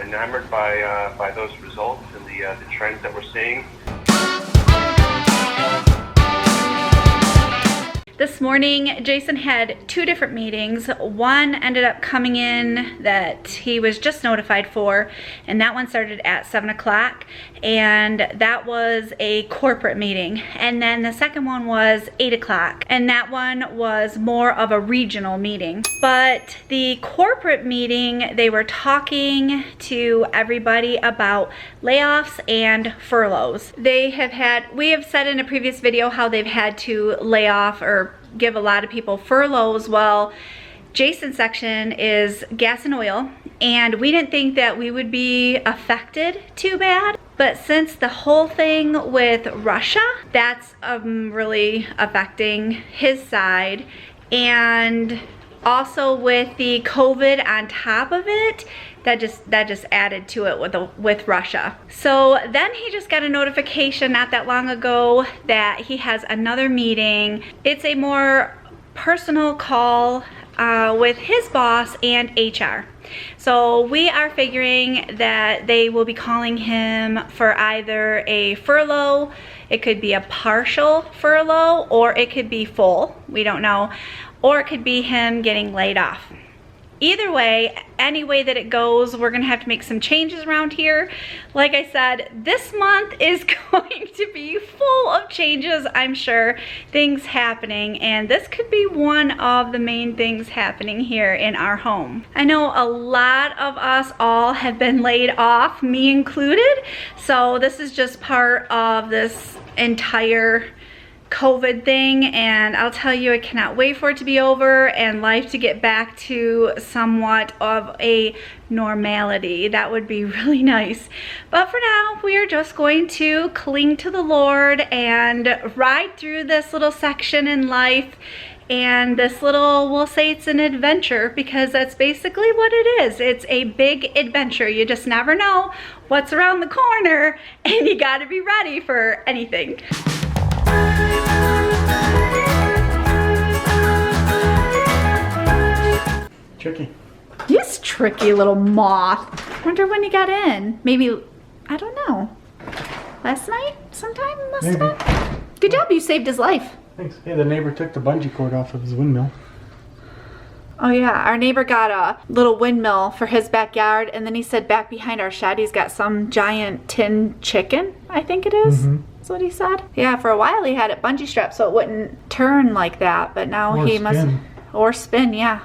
enamored by those results and the trends that we're seeing. This morning, Jason had 2 different meetings. One ended up coming in that he was just notified for, and that one started at 7 o'clock, and that was a corporate meeting. And then the second one was 8 o'clock, and that one was more of a regional meeting. But the corporate meeting, they were talking to everybody about layoffs and furloughs. We have said in a previous video how they've had to lay off or give a lot of people furloughs. Well, Jason's section is gas and oil, and we didn't think that we would be affected too bad. But since the whole thing with Russia, that's really affecting his side. And also with the COVID on top of it, that just added to it with Russia. So then he just got a notification not that long ago that he has another meeting. It's a more personal call with his boss and HR. So we are figuring that they will be calling him for either a furlough, it could be a partial furlough, or it could be full, we don't know, or it could be him getting laid off. Either way, any way that it goes, we're gonna have to make some changes around here. Like I said, this month is going to be full of changes, I'm sure, things happening, and this could be one of the main things happening here in our home. I know a lot of us all have been laid off, me included, so this is just part of this entire COVID thing, and I'll tell you, I cannot wait for it to be over and life to get back to somewhat of a normality. That would be really nice. But for now, we are just going to cling to the Lord and ride through this little section in life. And this little, we'll say it's an adventure, because that's basically what it is. It's a big adventure. You just never know what's around the corner, and you gotta be ready for anything. Tricky. He's tricky little moth. Wonder when he got in. Maybe, I don't know. Last night? Sometime must have been. Good job, you saved his life. Thanks. Hey, the neighbor took the bungee cord off of his windmill. Oh yeah, our neighbor got a little windmill for his backyard, and then he said back behind our shed he's got some giant tin chicken, I think it is. That's what he said. Yeah, for a while he had it bungee strapped so it wouldn't turn like that, but now Or he spin. must, or spin, yeah.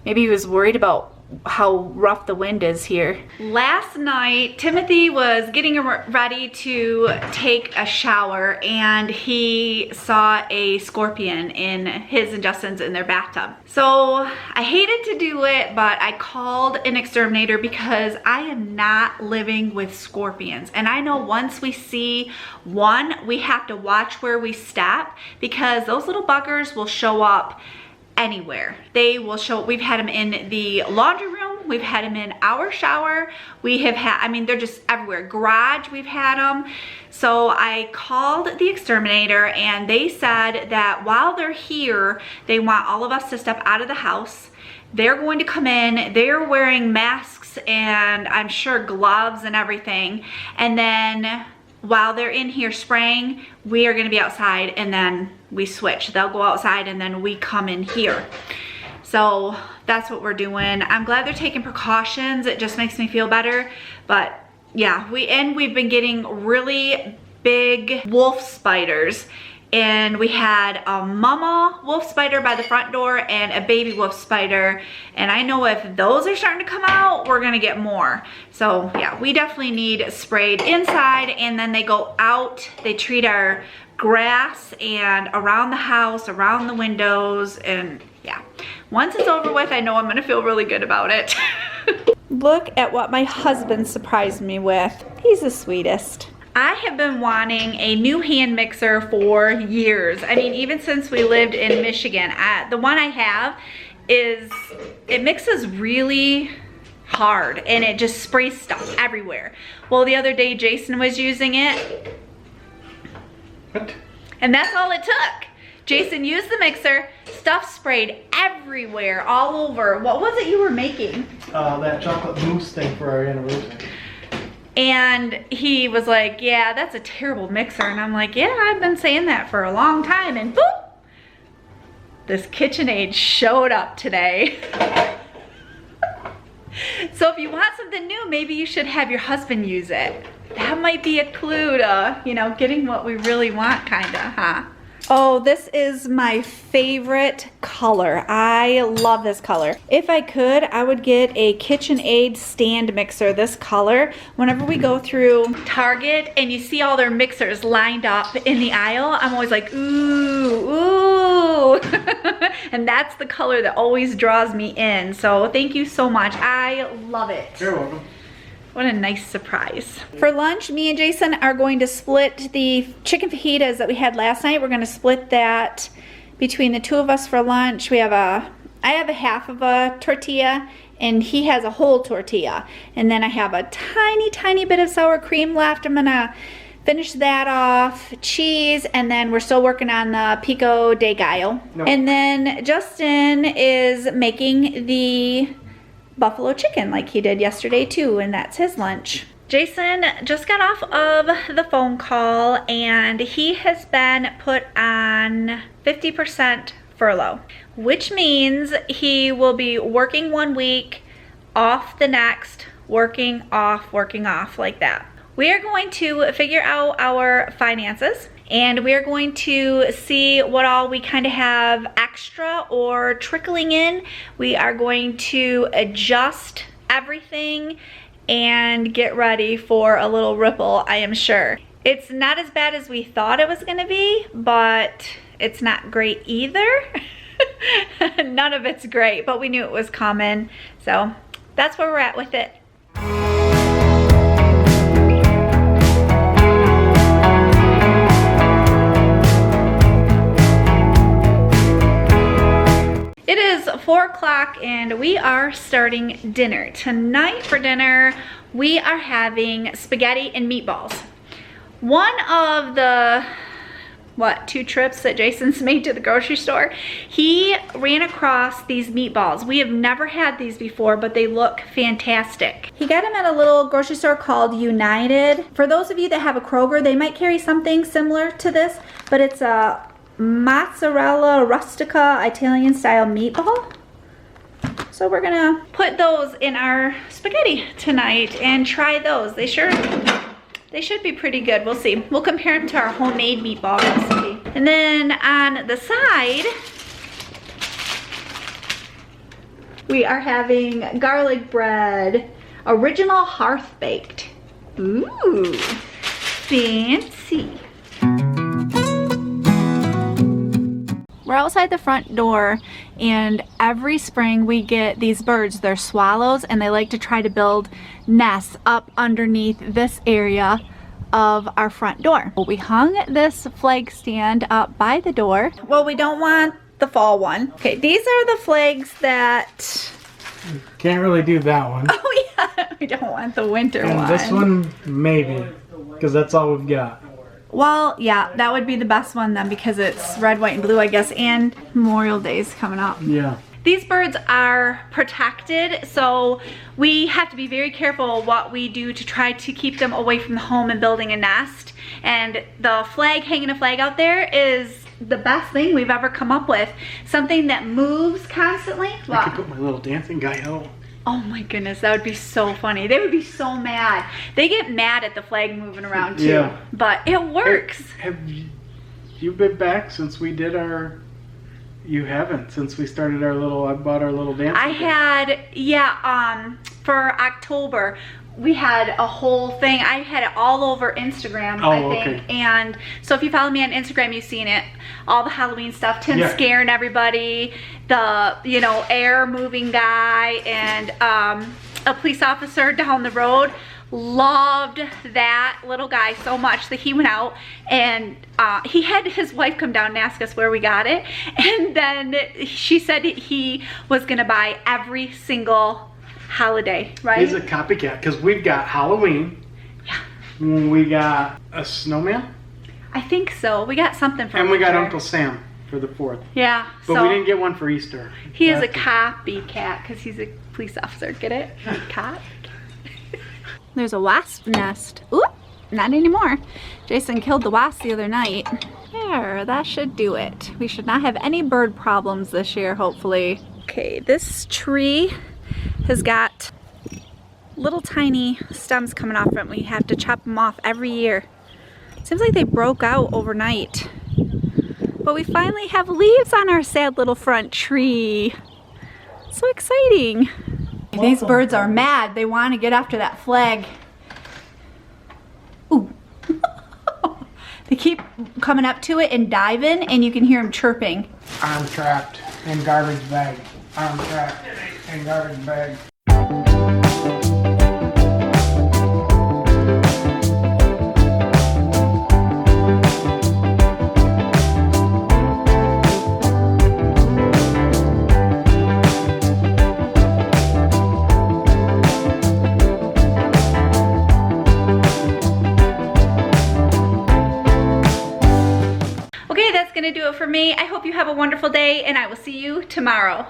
Maybe he was worried about how rough the wind is here. Last night, Timothy was getting ready to take a shower, and he saw a scorpion in his and Justin's in their bathtub. So I hated to do it, but I called an exterminator because I am not living with scorpions. And I know once we see one, we have to watch where we step, because those little buggers will show up anywhere. They will show. We've had them in the laundry room, we've had them in our shower, we have had, I mean, they're just everywhere. Garage, we've had them. So I called the exterminator, and they said that while they're here, they want all of us to step out of the house. They're going to come in, they're wearing masks and I'm sure gloves and everything, and then while they're in here spraying, we are going to be outside, and then we switch. They'll go outside and then we come in here. So that's what we're doing. I'm glad they're taking precautions. It just makes me feel better. But yeah, we've been getting really big wolf spiders, and we had a mama wolf spider by the front door and a baby wolf spider, and I know if those are starting to come out, we're gonna get more. So yeah, we definitely need sprayed inside, and then they go out, they treat our grass and around the house, around the windows, and yeah, once it's over with, I know I'm gonna feel really good about it. Look at what my husband surprised me with. He's the sweetest. I have been wanting a new hand mixer for years. I mean, even since we lived in Michigan. The one I have it mixes really hard, and it just sprays stuff everywhere. Well, the other day Jason was using it. What? And that's all it took. Jason used the mixer, stuff sprayed everywhere, all over. What was it you were making? That chocolate mousse thing for our anniversary. And he was like, yeah, that's a terrible mixer. And I'm like, yeah, I've been saying that for a long time. And boop, this KitchenAid showed up today. So if you want something new, maybe you should have your husband use it. That might be a clue to, you know, getting what we really want, kinda, huh? Oh, this is my favorite color. I love this color. If I could, I would get a KitchenAid stand mixer this color. Whenever we go through Target and you see all their mixers lined up in the aisle, I'm always like, ooh, ooh. And that's the color that always draws me in. So thank you so much. I love it. You're welcome. What a nice surprise. For lunch, me and Jason are going to split the chicken fajitas that we had last night. We're gonna split that between the two of us for lunch. I have a half of a tortilla and he has a whole tortilla. And then I have a tiny, tiny bit of sour cream left. I'm gonna finish that off, cheese, and then we're still working on the pico de gallo. Nope. And then Justin is making the buffalo chicken like he did yesterday too, and that's his lunch. Jason just got off of the phone call and he has been put on 50% furlough, which means he will be working 1 week, off the next, working off like that. We are going to figure out our finances and we're going to see what all we kind of have extra or trickling in. We are going to adjust everything and get ready for a little ripple, I am sure. It's not as bad as we thought it was gonna be, but it's not great either. None of it's great, but we knew it was coming. So that's where we're at with it. It is 4 o'clock and we are starting dinner. Tonight for dinner, we are having spaghetti and meatballs. One of the, 2 trips that Jason's made to the grocery store, he ran across these meatballs. We have never had these before, but they look fantastic. He got them at a little grocery store called United. For those of you that have a Kroger, they might carry something similar to this, but it's a mozzarella rustica Italian style meatball. So we're gonna put those in our spaghetti tonight and try those. They should be pretty good. We'll see. We'll compare them to our homemade meatball recipe. And then on the side, we are having garlic bread, original hearth baked. Ooh, fancy. We're outside the front door and every spring we get these birds. They're swallows and they like to try to build nests up underneath this area of our front door. We hung this flag stand up by the door. Well, we don't want the fall one. Okay, these are the flags that... Can't really do that one. Oh yeah, we don't want the winter one. And this one, maybe, because that's all we've got. Well, yeah, that would be the best one then because it's red, white, and blue, I guess, and Memorial Day's coming up. Yeah. These birds are protected, so we have to be very careful what we do to try to keep them away from the home and building a nest. And the flag, hanging a flag out there is the best thing we've ever come up with. Something that moves constantly. I could put my little dancing guy out. Oh my goodness, that would be so funny. They would be so mad. They get mad at the flag moving around too. Yeah. But it works. Have you been back since we did our... You haven't, since we started our little... I bought our little dancing I had, yeah, for October, we had a whole thing. I had it all over Instagram, I think. Okay. And so if you follow me on Instagram, you've seen it. All the Halloween stuff, Tim scaring everybody, the, you know, air moving guy, and a police officer down the road. Loved that little guy so much that he went out and he had his wife come down and ask us where we got it. And then she said he was gonna buy every single holiday, right? He's a copycat because we've got Halloween. Yeah. We got a snowman. I think so. We got something from And we got Uncle Sam. for the 4th. Yeah. But so we didn't get one for Easter. he is a Last copycat because he's a police officer. Get it? Cop. There's a wasp nest. Ooh, not anymore. Jason killed the wasp the other night. There, that should do it. We should not have any bird problems this year, hopefully. Okay, this tree has got little tiny stems coming off it. We have to chop them off every year. Seems like they broke out overnight. But we finally have leaves on our sad little front tree. So exciting. These birds are mad. They want to get after that flag. Ooh. They keep coming up to it and diving, and you can hear them chirping. I'm trapped in garbage bag. I'm trapped in garbage bag. Okay, that's gonna do it for me. I hope you have a wonderful day, and I will see you tomorrow.